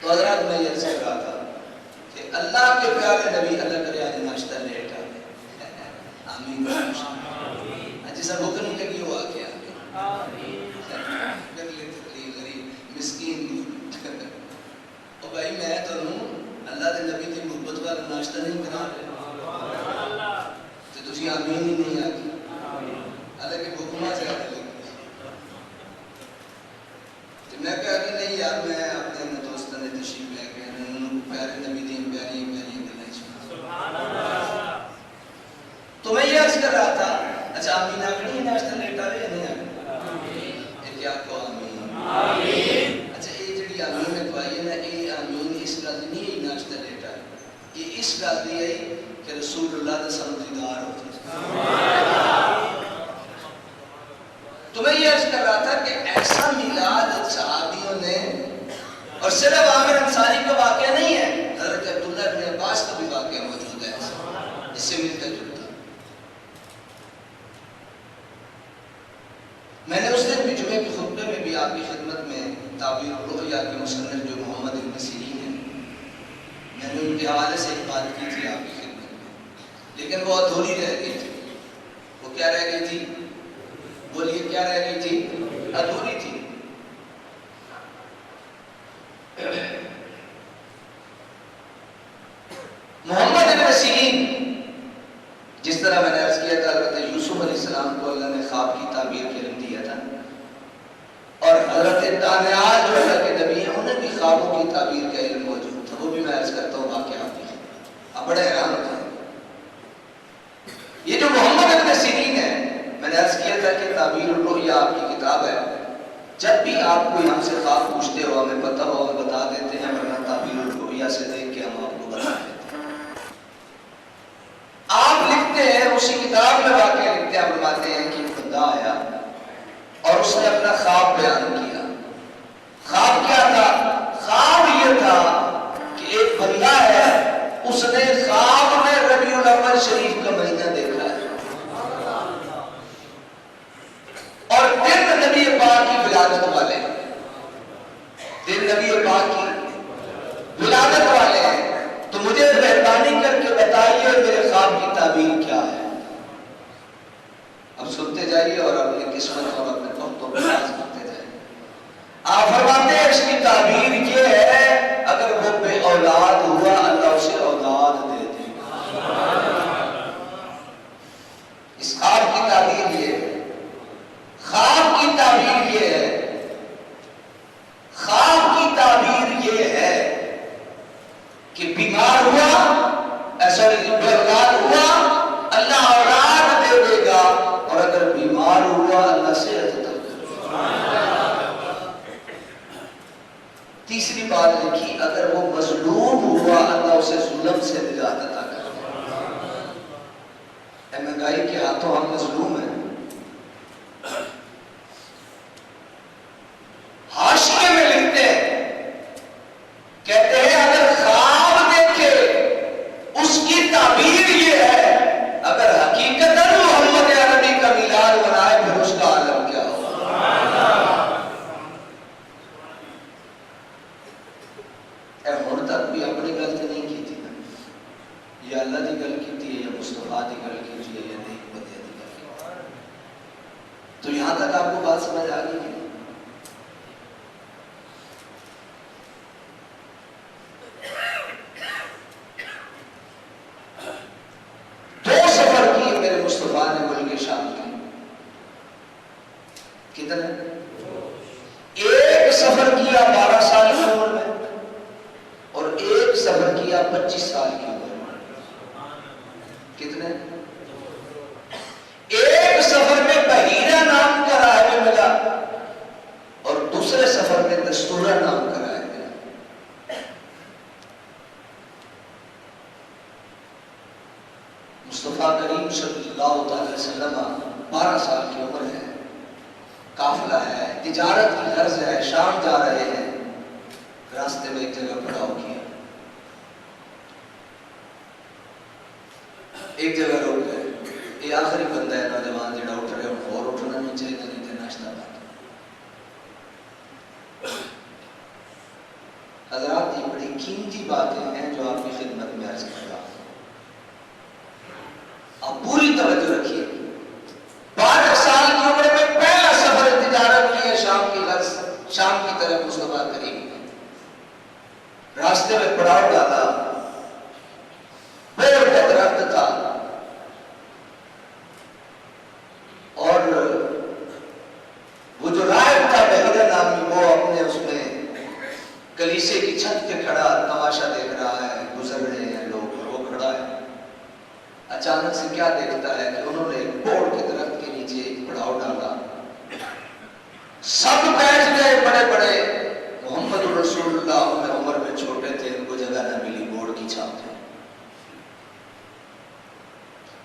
تو حضرات میں یہ عرض کر رہا تھا کہ اللہ کے پیارے نبی اللہ کرے آج ناشتہ لیٹ آ گئے. آمین. جیسا بھوک نہیں لگی وہ آ کے غریب مسکین. اور بھائی میں تو اللہ کے نبی کی محبت والا ناشتہ نہیں بنا رہے تو تسی آمین ہی نہیں آ گئی. حالانکہ حکمہ زیادہ لگی. میں کہا کہ نہیں یار میں اپنے دوستوں نے تشریف لے کے پیارے نبی دی پیاری پیاری گلیں سبحان اللہ. تو میں یہ عرض کر رہا تھا اچھا آمین آگڑی ناشتہ لیٹ آ رہے یا نہیں آگڑی؟ یہ کیا کو آمین. اچھا یہ جڑی آمین میں دعائی ہے نا یہ آمین اس گل نہیں ہے ناشتہ لیٹ آ رہے یہ اس گل دی ہے کہ رسول اللہ دا سانو دیدار ہو جائے. تو میں یہ عرض کر رہا تھا کہ ایسا میلاد صحابیوں نے اور صرف عامر انصاری کا واقعہ نہیں ہے حضرت عبداللہ بن عباس کا بھی واقعہ موجود ہے اس سے ملتا جلتا. میں نے اس دن بھی جمعے کے خطبے میں بھی آپ کی خدمت میں تعبیر الرؤیا کے مصنف جو محمد ابن سیرین ہیں میں نے ان کے حوالے سے ایک بات کی تھی آپ کی خدمت میں لیکن وہ ادھوری رہ گئی تھی. وہ کیا رہ گئی تھی؟ بولیے کیا رہ گئی تھی؟ ادھوری تھی. محمد ابن سیرین جس طرح میں نے عرض کیا تھا حضرت یوسف علیہ السلام کو اللہ نے خواب کی تعبیر کے علم دیا تھا اور حضرت دانیال جو اللہ کے نبی ہیں انہیں بھی خوابوں کی تعبیر کا علم موجود تھا. وہ بھی میں عرض کرتا ہوں واقعہ آپ کی آپ بڑے حیران ہوتے ہیں. یہ جو محمد ابن سیرین ہے میں نے عرض کیا تھا کہ تعبیر الرؤیا آپ کی کتاب ہے. جب بھی آپ کوئی ہم سے خواب پوچھتے ہو ہمیں پتہ ہو ہم بتا دیتے ہیں ورنہ تعبیر الرؤیا سے دیکھ کے ہم آپ کو بتا دیتے ہیں. آپ لکھتے ہیں اسی کتاب میں واقعہ لکھتے ہیں فرماتے ہیں کہ خدا آیا اور اس نے اپنا خواب بیان کیا. خواب کیا تھا؟ خواب یہ تھا کہ ایک بندہ ہے اس نے خواب میں ربیع الاول شریف کا مہینہ دیکھا ہے اور دن نبی پاک کی ولادت والے ہیں. دن نبی پاک کی ولادت والے ہیں. تو مجھے مہربانی کر کے بتائیے میرے خواب کی تعبیر کیا ہے. اب سنتے جائیے اور اپنی قسمت اور اپنے وقتوں پر راز کرتے جائیے. آپ فرماتے ہیں اس کی تعبیر یہ ہے اگر وہ بے اولاد ہوا اللہ اسے اولاد دے دے. اس خواب کی تعبیر یہ ہے. خواب کی تعبیر یہ ہے. خواب کی تعبیر یہ ہے کہ بیمار ہوا بے اولاد ہوا اللہ اولاد دے دے گا اور اگر بیمار ہوا اللہ صحت عطا کرے گا. تیسری بات لکھی اگر وہ مظلوم ہوا اللہ اسے ظلم سے نجات عطا کرے گا. مہنگائی کے ہاتھوں ہم مظلوم ہیں. حاشیے میں لکھتے ہیں کہتے ہیں اگر خواب دیکھے اس کی تعبیر یہ ہے اگر حقیقت محمد عربی کا میلاد منائے پھر اس کا عالم کیا ہوگا. ہن تک بھی اپنی غلطی نہیں کی تھی نا یا اللہ کی گل کی تھی یا مصطفیٰ کی گل کی تھی یا نہیں بدیا کی گل کی تھی. تو یہاں تک آپ کو بات سمجھ آ گئی کہ نہیں؟ کتنے؟ ایک سفر کیا 12 سال کی عمر میں اور ایک سفر کیا 25 سال کی عمر میں. کتنے؟ ایک سفر میں بحیرہ نام کا راہب ملا اور دوسرے سفر میں دستورہ نام کا راہب ملا. مصطفیٰ کریم صلی اللہ علیہ وسلم 12 سال کی عمر ہے. قافلہ ہے تجارت کی غرض ہے شام جا رہے ہیں. راستے میں ایک جگہ پڑاؤ کیا ایک جگہ روک گئے. یہ آخری بندہ ہے نوجوان جڑا اٹھ رہے اور اٹھنا نہیں چاہیے نہیں ناشتہ بات. حضرات حضرات یہ بڑی قیمتی باتیں ہیں جو آپ کی خدمت میں عرض کر رہا ہوں، آپ پوری توجہ رکھیے۔ 12 سال کی عمر میں پہلا سفر تجارت کی ہے شام کی غرض، شام کی طرف مصطفیٰ کریم نے راستے میں پڑاؤ ڈالا، پیڑ کا درخت تھا اور وہ جو راہب تھا بحیرہ نامی، وہ اپنے اس میں کلیسے کی چھت پہ کھڑا تماشا دیکھ رہا ہے، گزر رہے ہیں لوگ اور وہ کھڑا ہے۔ اچانک سے کیا دیکھتا ہے کہ انہوں نے ایک بوڑ کے درخت کے نیچے ایک پڑاؤ ڈالا، سب بیٹھ گئے بڑے بڑے، محمد رسول اللہ عمر میں چھوٹے تھے، ان کو جگہ نہ ملی، بوڑ کی چھاپ تھے۔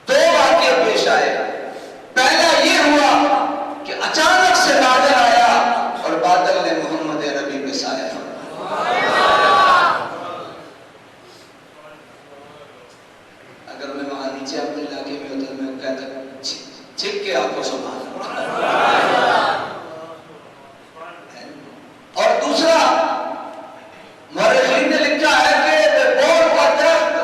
2 واقعے پیش آئے، پہلا یہ ہوا کہ اچانک سے بادل آیا اور بادل نے محمد عربی پہ سایہ فرمایا۔ اگر میں وہاں نیچے اپنے علاقے میں ہوتا میں کہتا چھک کے آپ کو سبحان اللہ۔ اور دوسرا مورخین نے لکھا ہے کہ بوڑ کا درخت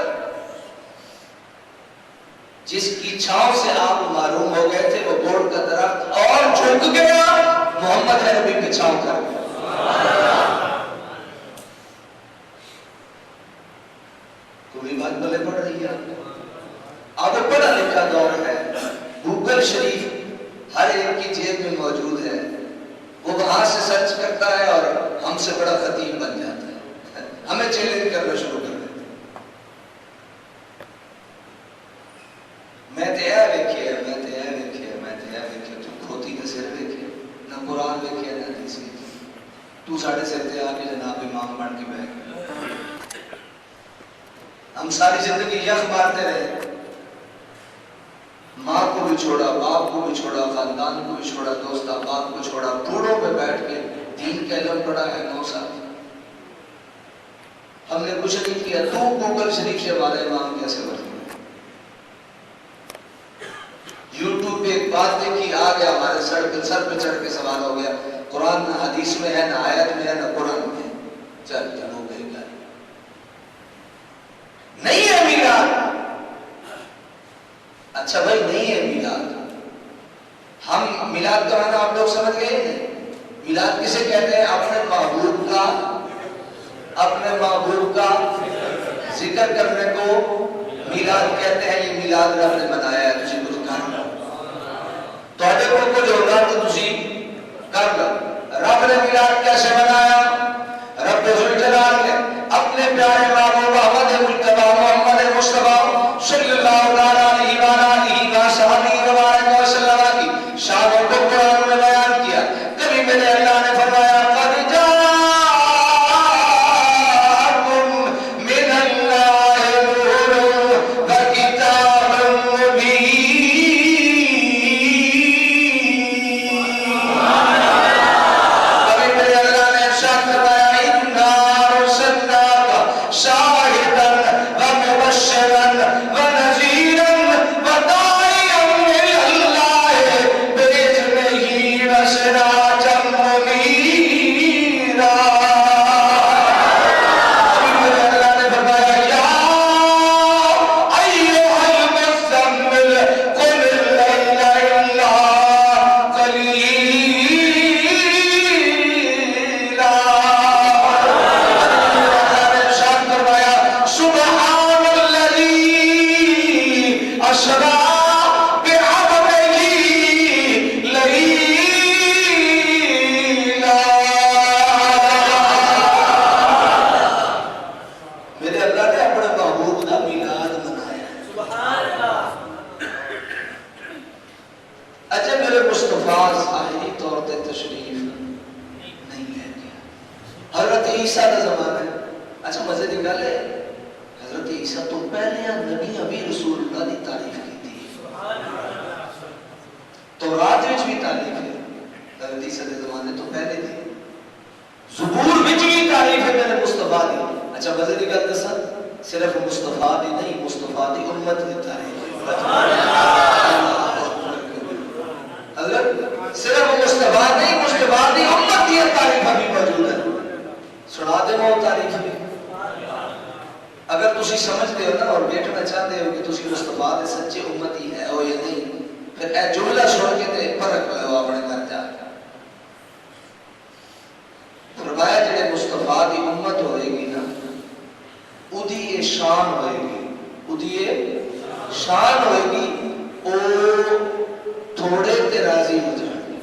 جس کی چھاؤں سے آپ معروم ہو گئے تھے، وہ بوڑ کا درخت اور جھک گیا، محمد عربی پہ چھاؤں کر گیا۔ کوئی بات بلے پڑ رہی ہے آپ کو؟ پڑھا لکھا دور ہے، گوگل شریف ہر ایک کی جیب میں موجود ہے، وہ وہاں سے سرچ کرتا ہے اور ہم سے بڑا خطیب بن جاتا ہے، ہمیں چیلنج کرنا شروع کر دیتا ہے۔ میں تے اے ویکھیا، میں تے اے ویکھیا، میں تے اے ویکھیا، تو کھوتی دے سر ویکھیا، نہ قرآن ویکھیا نہ حدیث ویکھی، تو ساڑھے سر تے آ کے جناب امام بن کے بیٹھ گیا۔ ہم ساری زندگی یخ مارتے رہے، ماں کو بھی چھوڑا، باپ کو بھی چھوڑا، خاندان کو بھی چھوڑا، دوست احباب کو چھوڑا، بوڑھوں پہ بیٹھ کے دین کا علم پڑھا ہے 9 سال۔ ہم نے کچھ نہیں کیا، تو گوگل شریف سے ہمارے امام کیسے بن گئے؟ یوٹیوب پہ ایک بات دیکھی، آ گیا ہمارے سر پہ چڑھ کے سوال ہو گیا، قرآن نہ حدیث میں ہے، نہ آیت میں ہے، نہ قرآن میں ہے، چل ہو گئے گا نہیں ہے میلاد۔ اچھا بھائی نہیں ہے میلاد، ہم میلاد کا معنی آپ لوگ سمجھ گئے ہیں؟ میلاد کسے کہتے ہیں؟ اپنے محبوب کا ذکر کرنے کو میلاد کہتے ہیں۔ یہ میلاد رب نے بنایا ہے، تجھے کچھ کرنا تو کو کچھ ہوگا تو تجھے کر لو۔ رب نے میلاد کیسے بنایا؟ رب ذوالجلال نے اپنے پیارے محبوب احمد مجتبی محمد مصطفیٰ صلی اللہ علیہ وآلہ وسلم کی شان کو قرآن میں بیان کیا۔ کبھی میرے اللہ نے فرمایا قد جاءکم من اللہ نور وکتاب مبین، کبھی میرے اللہ نے ارشاد فرمایا انا ارسلناک شاہدا ومبشرا ونذیرا وداعیا الی اللہ باذنہ وسراجا منیرا۔ کبھی میرے اللہ نے فرمایا یا ایھا المزمل قم اللیل الا قلیلا۔ سبحان الذی اسری بعبدہ لیلا۔ میرے اللہ نے اپنے محبوب کا میلاد منایا۔ اچھا میرے مصطفیٰ ظاہری طور پہ تشریف نہیں لے گیا، حضرت عیسیٰ کا زمانہ ہے۔ اچھا مزے کی گل ہے، حضرت عیسیٰ تو پہلے نبی ابھی رسول اللہ کی تعریف کی تھی، تورات وچ بھی تعریف ہے، حضرت عیسیٰ کے زمانے تو پہلے تھی، زبور وچ بھی تعریف ہے میرے مصطفیٰ دی۔ اچھا مزے کی گل دسا، صرف مصطفیٰ دی نہیں، مصطفیٰ دی امت کی تعریف ہے۔ حضرت صرف مصطفیٰ نہیں، مصطفیٰ دی امت کی تعریف بھی موجود ہے، سنا دے وہ تعریف بھی۔ اگر تسی سمجھتے ہو نا اور بیٹھنا چاہتے ہو کہ تسی مصطفیٰ دے سچے امتی ہے ہو یا نہیں، پھر اے جملہ سن کے تے فرق لو اپنے گھر جا کے۔ فرمایا جڑے مصطفیٰ دی امت ہوئے گی نا، اودی یہ شان ہوئے گی، اودی یہ شان ہوئے گی، او تھوڑے تے راضی ہو جائیں گے۔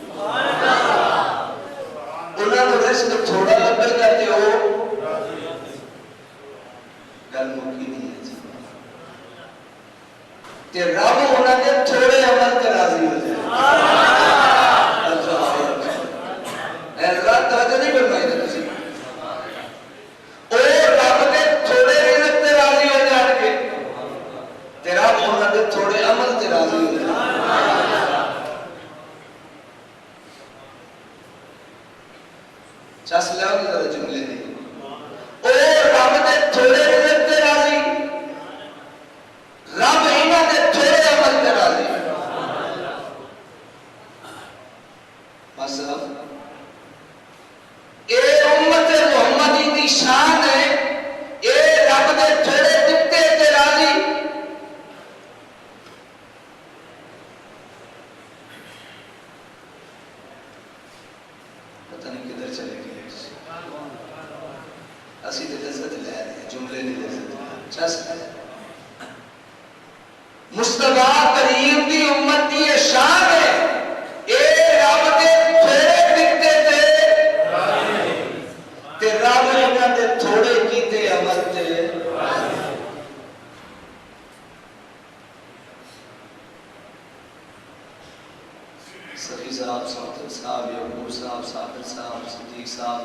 انہاں نوں رزق تھوڑا لگے گا تے او گل مکی نہیں ہے جی، تے رب انہاں دے تھوڑے عمل تے راضی ہو جائے۔ اے رات توجہ نہیں فرمائی تے تسی، او رب دے تھوڑے رزق تے راضی ہو جان گے تے رب انہاں دے تھوڑے عمل تے راضی ہو جائے۔ چس لیاؤ گے ذرا جملے دی، او رب دے تھوڑے رزق تے راضی، رب انہاں دے تھوڑے عمل تے راضی۔ مثلا اے امت محمدی دی شان ہے، اے رب دے تھوڑے دتے تے راضی۔ پتہ نہیں کدھر چلے گئے، اسی تے لذت لے رہے ہیں، جملے نہیں لذت چس مصطفیٰ کریم دی امت دی یہ شان ہے، اے رب دے تھوڑے دتے تے رب انہاں دے تھوڑے کیتے عمل تے۔ صفی صاحب، صادق صاحب، یعقوب صاحب، صابر صاحب، صدیق صاحب،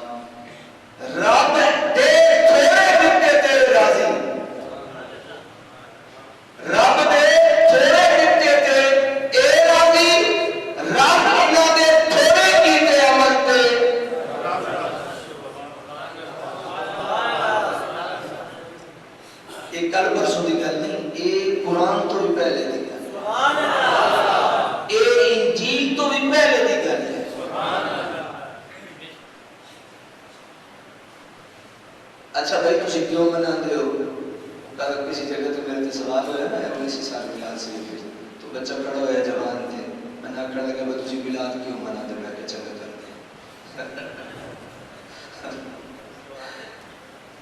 رب دے تھوڑے دتے تے راضی، رب دے تھوڑے دتے تے اے راضی، رب انہاں دے تھوڑے کیتے عمل تے۔ یہ کل پرسوں دی گل نہیں، یہ قرآن تو بھی پہلے دی گل، یہ انجیل تو بھی پہلے دی گل ہے۔ اچھا بھائی تسی کیوں مناتے ہو؟ کل کسی جگہ تو میرے تے سوال ہویا نا 19 سال میلاد سے تو بچہ کھڑا ہویا جوان تھے، میں نہ کھڑا لگا بھائی تسی میلاد کیوں مناتے؟ میں کہ چنگا کرتے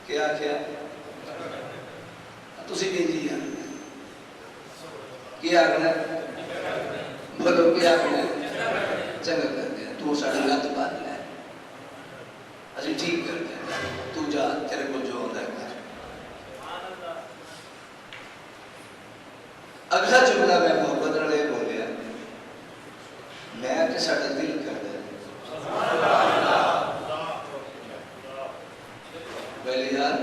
کیا تسی بھی جی کیا آگنا بولو کیا آگنا چنگا کرتے ہیں، تو ساڑی لات بات لے اسی ٹھیک کرتے ہیں، تو جا تیرے کو جو ہوتا ہے۔ اگلا جملہ میں محبت رلے بولیا، میں کہ ساڑا دل کر دے پہلی یار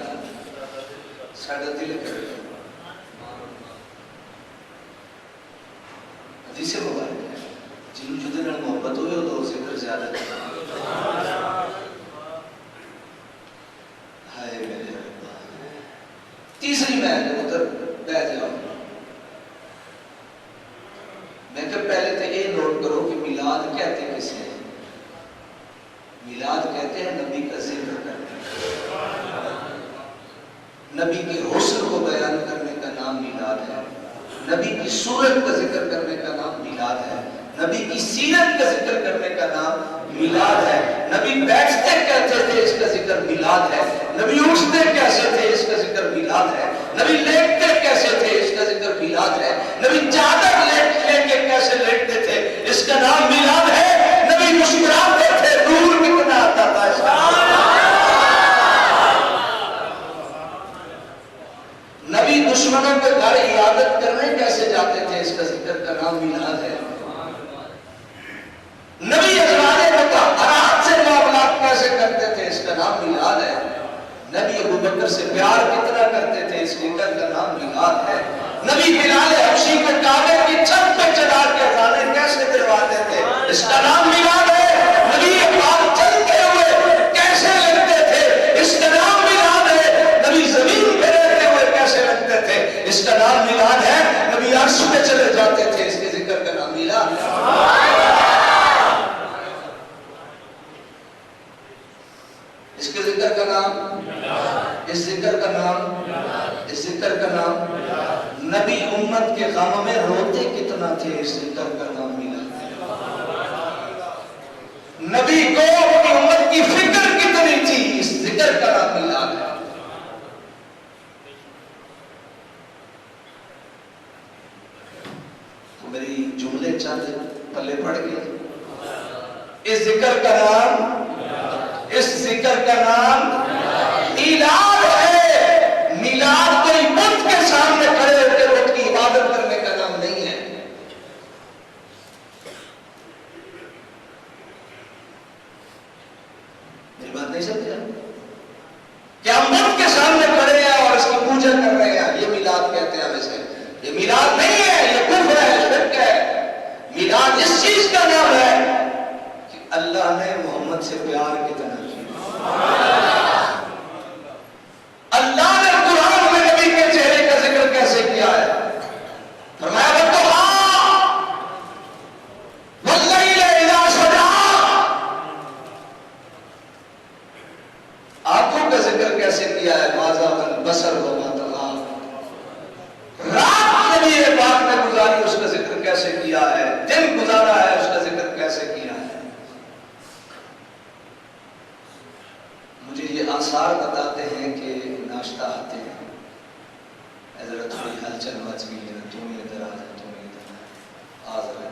ساڑا دل کر دے حدیث مبارک ہے، جنہوں جدے نال محبت ہوئے ہو تو ذکر زیادہ کرنا۔ ہائے میرے رب، تیسری میں ادھر بیٹھ جاؤں، میں کہ پہلے تو یہ نوٹ کرو کہ میلاد کہتے کسے ہیں؟ میلاد کہتے ہیں نبی کا ذکر کرنے، نبی کے حسن کو بیان کرنے کا نام میلاد ہے، نبی کی صورت کا ذکر کرنے کا نام میلاد ہے، نبی کی سیرت کا ذکر کرنے کا نام میلاد ہے، نبی بیٹھتے کیسے تھے اس کا ذکر میلاد ہے، نبی اٹھتے کیسے تھے اس کا ذکر میلاد ہے، نبی لیٹتے کیسے تھے اس کا ذکر میلاد ہے، نبی چادر لے کے کیسے لیٹتے تھے اس کا نام میلاد ہے، نبی مسکراتے تھے نور کتنا آتا تھا اس کا نبی دشمنوں کے گھر عیادت کرنے کیسے جاتے تھے اس کا ذکر کا نام میلاد ہے، نبی ازواج مطہرات سے معاملات کیسے کرتے تھے اس کا نام میلاد ہے، نبی ابو بکر سے پیار کتنا کرتے تھے اس ذکر کا نام میلاد ہے، نبی بلال حبشی کو کعبے کی چھت پہ چڑھا کے اذانیں کیسے دلواتے تھے اس کا نام میلاد ہے، نبی پاک چلتے ہوئے کیسے لگتے تھے اس کا نام میلاد ہے، نبی زمین پہ رہتے ہوئے کیسے لگتے تھے اس کا نام میلاد ہے، نبی عرش پہ چلے جاتے تھے اس کے ذکر کا نام میلاد ہے۔ اس کے ذکر کا نام، اس ذکر کا نام، اس ذکر کا نام، نبی امت کے غم میں روتے کتنا تھے، اس ذکر کا نام میلاد۔ نبی کو اپنی امت کی فکر کتنی تھی، اس ذکر کا نام میلاد ہے۔ تو میری جملے چند پلے پڑ گئے، اس ذکر کا نام، اس ذکر کا نام میلاد ہے۔ میلاد کوئی بت کے سامنے کھڑے ہو کے بت کی عبادت کرنے کا نام نہیں ہے۔ میری بات نہیں سمجھا؟ کیا ہم بت کے سامنے کھڑے ہیں اور اس کی پوجا کر رہے ہیں، یہ میلاد کہتے ہیں ویسے؟ یہ میلاد نہیں ہے، یہ کفر ہے، شرک ہے۔ میلاد اس چیز کا نام ہے کہ اللہ نے محمد سے پیار کتنا کیا، اللہ نے قرآن میں نبی کے چہرے کا ذکر کیسے کیا ہے۔ فرمایا وَالضُّحَىٰ وَاللَّيْلِ إِذَا سَجَىٰ، آنکھوں کا ذکر کیسے کیا ہے، مَا زَاغَ الْبَصَرُ وَمَا طَغَىٰ، رات نبی پاک نے گزاری اس کا ذکر کیسے کیا ہے، دن گزارا ہے اس کا ذکر کیسے کیا ہے۔ مجھے یہ آثار بتاتے ہیں کہ ناشتہ آتے ہیں، ذرا تھوڑی ہلچل مچ گئی ہے، تم ادھر آ جائے، تم ادھر آ ذرا،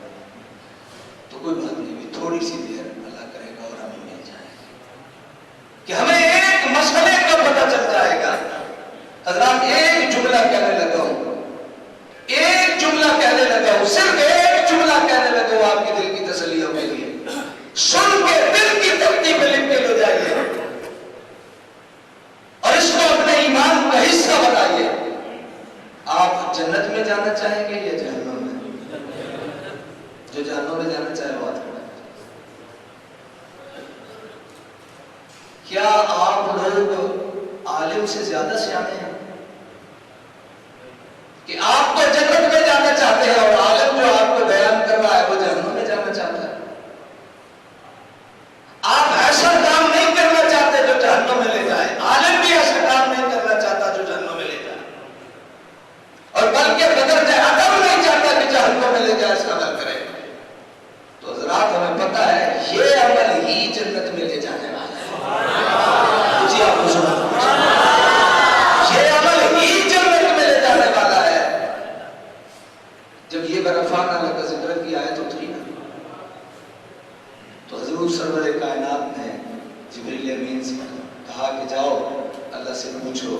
تو کوئی بات نہیں، تھوڑی سی دیر اللہ کرے گا اور ہمیں مل جائے گا کہ ہمیں ایک مسئلے کا پتہ چل جائے گا۔ حضرات ایک جملہ کہنے لگا ہوں، ایک جملہ کہنے لگا ہوں، صرف ایک جملہ کہنے لگا ہوں آپ کے دل کی تسلیوں کے لیے، سن کے دل کی تختی پہ لکھ کے لے جائیے اور اس کو اپنے ایمان کا حصہ بنائیے۔ آپ جنت میں جانا چاہیں گے یا جہنم میں؟ جو جہنم میں جانا چاہے وہ ہاتھ اٹھائے۔ کیا آپ لوگ عالم سے زیادہ سیانے ہیں کہ آپ تو جنت میں جانا چاہتے ہیں اور عالم جو آپ کو بیان کر رہا ہے وہ جہنم میں جانا چاہتا ہے؟ آپ ایسا کام نہیں کرنا چاہتے جو جہنم میں لے جائے، عالم بھی ایسا کام نہیں کرنا چاہتا جو جہنم میں لے جائے، اور بلکہ بغیر عدم نہیں چاہتا کہ جہنم میں لے جائے، اس کا عمل کرے۔ تو حضرات ہمیں پتہ ہے یہ عمل ہی جنت میں لے جانے والا ہے۔ جی آپ کو سنا، یہ عمل ہی جنت میں لے جانے والا ہے۔ جب یہ برفان اللہ کا ذکر کی آیت اتری نا، تو حضور سرور کائنات نے جبریل امین سے کہا کہ جاؤ اللہ سے پوچھو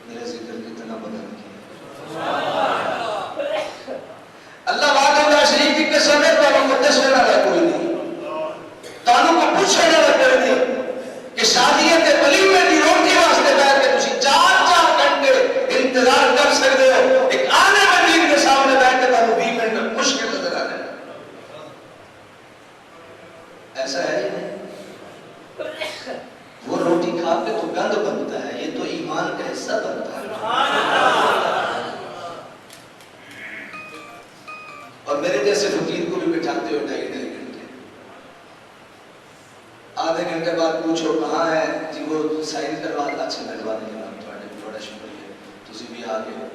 میرا ذکر کتنا بلند کیا۔ اللہ وعدہ اللہ شریف کی قسم ہے تو مقدس ہونا رہا کوئی نہیں، تانوں کو پوچھنا رہا کوئی نہیں کہ شادیت بلی میں دی روٹی واسطے بیٹھ کے تسی 4 گھنٹے انتظار کر سکتے ہو، ایک آنے میں دین کے سامنے بیٹھ کے تانوں 20 منٹ مشکل نظر آ رہے ہیں۔ ایسا ہے ہی نہیں، وہ روٹی کھا کے تو گند بنتا ہے، یہ تو ایمان کا حصہ بنتا ہے۔ اور میرے جیسے فقیر کو بھی بٹھاتے ہو 2.5 گھنٹے، آدھے گھنٹے بعد پوچھو کہاں ہے جی وہ سائن کروا، اچھا لگوا دیں جناب، بڑا شکریہ، تسی بھی آ گئے،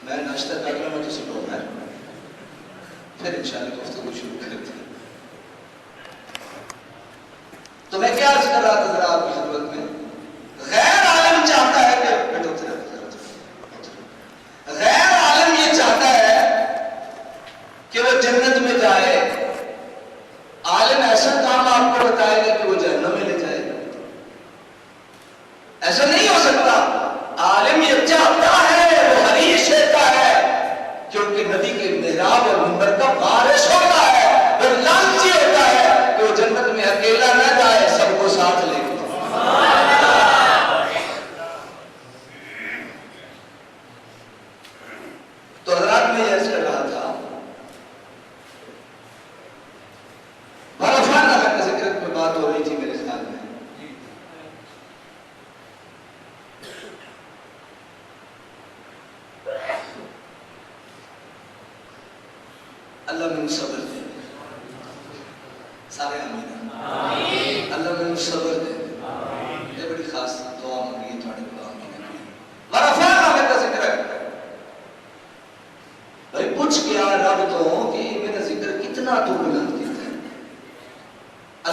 میں ناشتہ کر رہا ہوں، تسی لوگ ہیں، پھر انشاءاللہ گفتگو شروع کرتے ہیں۔ تو میں کیا عرض کر رہا تھا ذرا آپ کی خدمت میں، غیر عالم چاہتا ہے کہ بیٹھو غیر عالم یہ چاہتا ہے کہ وہ جنت میں جائے، عالم ایسا کام آپ کو بتائے گا کہ وہ جہنم میں لے جائے گا، ایسا نہیں ہو سکتا۔ عالم یہ چاہتا ہے، وہ حدیث دیتا ہے، کیونکہ نبی کے محراب اور منبر کا وارث ہوتا ہے، وہ لالچی ہوتا ہے کہ وہ جنت میں اکیلا نہ جائے، سب کو ساتھ لے کے۔ تو حضرات میں یہ عرض کر رہا تھا، برفان اللہ کا ذکر میں بات ہو رہی تھی میرے خیال میں، اللہ میں صبر دے، سارے آمین، اللہ میں صبر دے،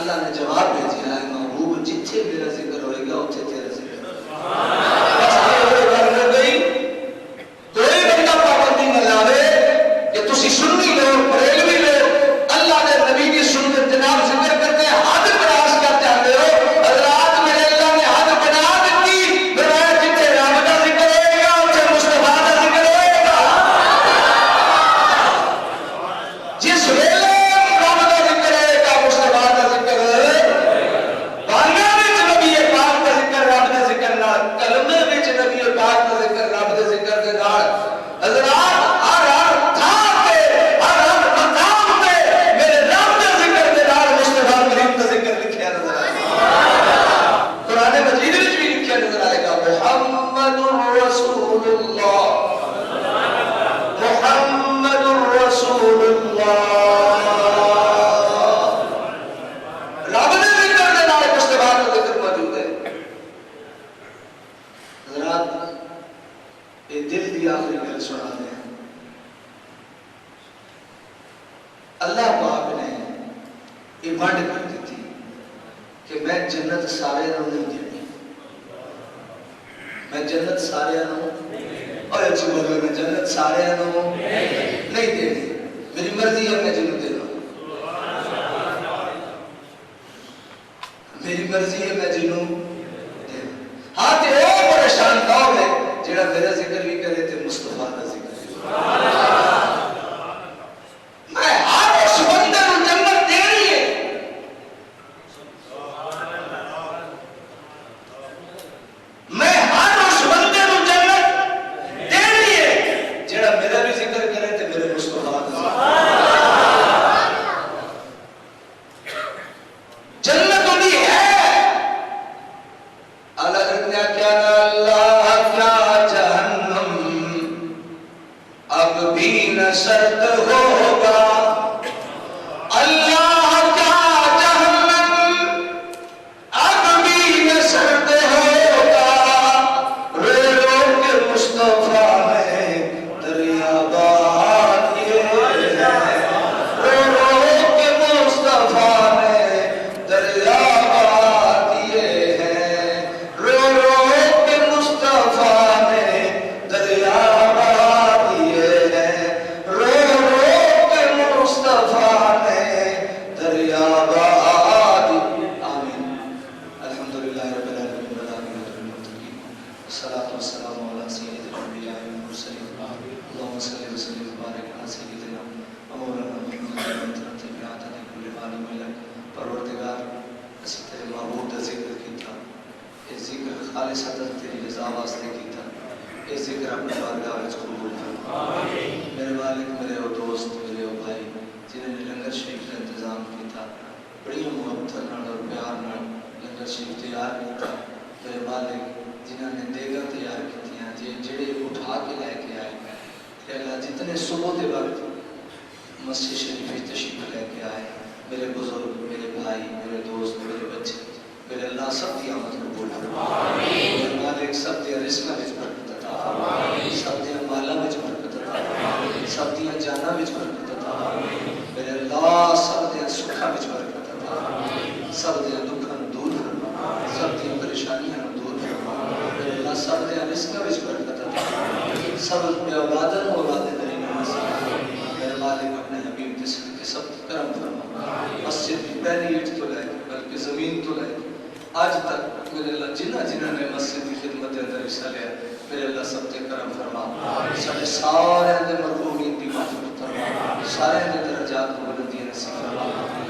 اللہ نے جواب بھیجا ہے محبوب جتھے میرا ذکر ہوئے گا اتھے تیرا ذکر بس یہ ہوئے گھر ہو گئی کوئی بندہ پابندی نہ لاوے کہ تسی سنی لو بریلوی لو اللہ نے نبی کی سنت جناب ذکر کرتے ہیں حد کراس کر جاتے ہو حضرات میرے اللہ نے حد بنا دیتی میرا جتھے رب کا ذکر ہوئے گا اتھے مصطفیٰ کا ذکر ہوئے گا جس ویلے رب کا ذکر ہوئے گا مصطفیٰ کا ذکر بانگا وچ نبی پاک کا ذکر رب کا ذکر نال کلمے وچ نبی پاک کا ذکر رب کے ذکر دے نال حضرات اللہ پاک نے یہ ونڈ کر دی تھی کہ میں جنت سارے نہیں دینی میں جنت سارے اور اچھی بولو میں جنت سارے نہیں دینی میری مرضی ہے میں جنت دینا میری مرضی ہے میں جنوں دینا ہاں تے او پریشان کاؤ ہے جڑا میرا ذکر بھی کرے تے مصطفیٰ کا ذکر سارے دے درجات